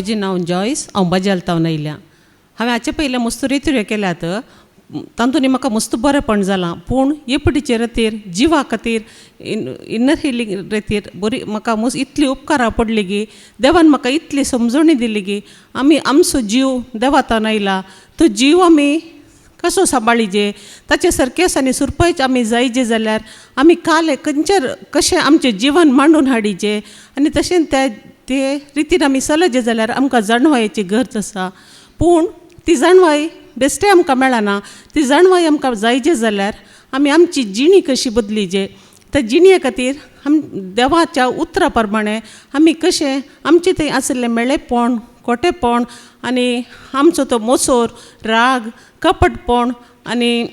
म्हजें नांव जॉयस, हांव बजालतावन आयल्या. हांवें हाचे पयलीं मस्त रेत्यो केल्यात, तातूंत म्हाका मस्त बरेंपण जालां. पूण एपटीचे रेतीर जिवा खातीर इन्नर हिलींग रेतीर बरी म्हाका इतली उपकारां पडली गी, देवान म्हाका इतली समजणी दिली गी. आमी आमचो जीव देवातान आयला, तो जीव आमी कसो सांबाळीजे, ताचे सारकेसांनी सुरपयच आमी जायजे जाल्यार आमी काले खंयचेर कशें आमचें जिवन मांडून हाडिचें आनी तशें ते रितीन आमी चलजे जाल्यार आमकां जाणवायेची गरज आसा. पूण ती जाणवाय बेश्टे आमकां मेळना. ती जाणवाय आमकां जायजे जाल्यार आमी आमची जिणी कशी बदलीचे, त्या जिणये खातीर देवाच्या उतरा प्रमाणे आमी कशें आमचे थंय आशिल्लें मेळेपण, खोटेपण आनी आमचो तो मोसोर, राग, कपटपण आनी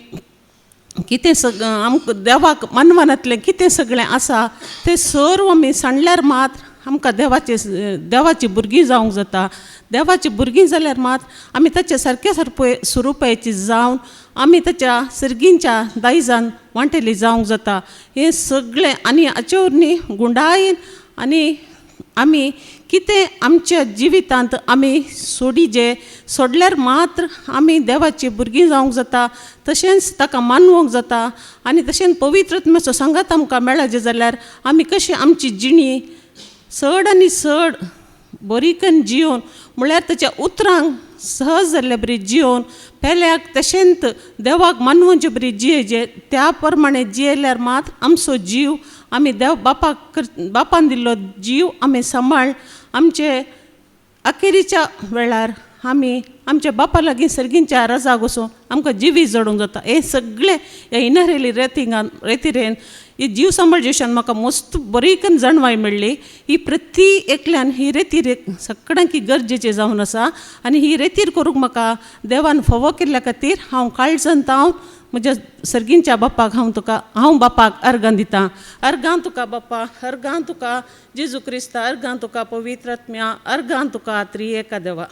कितें आमकां देवाक मानवनांतलें कितें सगळें आसा तें सर्व आमी सांडल्यार मात आमकां देवाची भुरगीं जावंक जाता. देवाची भुरगीं जाल्यार मात आमी ताचे सारके सुरूपयाची जावन आमी ताच्या सर्गींच्या दायजान वांटेली जावंक जाता. हें सगळें आनी हाचे वरवीं गुंडायेन आनी आमी कितें आमच्या जिवितांत आमी सोडल्यार मात्र आमी देवाची भुरगीं जावंक जाता. तशेंच ताका मानवंक जाता आनी तशेंच पवित्रत्म्याचो सांगात आमकां मेळजे जाल्यार आमी कशें आमची जिणी चड आनी चड बरीकन जियोन म्हळ्यार ताच्या उतरांक सहज जाल्ले बरी जियोन पेल्याक तशेंच देवाक मानवचे बरी जियेजे. त्या प्रमाणे जियेल्यार मात आमचो जीव आमी देव बापान दिल्लो जीव आमी सांबाळ आमचे अखेरीच्या वेळार आमी आमच्या बापा लागीं सर्गींच्या राजाक वचून आमकां जिवी जडूंक जाता. हे सगळे ह्या इनर रेतीरेन ही जीव सांबाळजेशान म्हाका मस्त बरीकन जाणवाय मेळ्ळी. ही प्रती एकल्यान ही रेतीर सगळ्यांक गरजेचें जावन आसा आनी ही रेतीर करूंक म्हाका देवान फोवो केल्ल्या खातीर हांव काळजांत म्हज्या सर्गींच्या बापाक हांव बापाक अर्गां दितां. अर्गां तुका बापा, अर्गां तुका जेजू क्रिस्ता, अर्गां तुका पवित्र आत्म्या, अर्गां तुका त्रिएका देवा.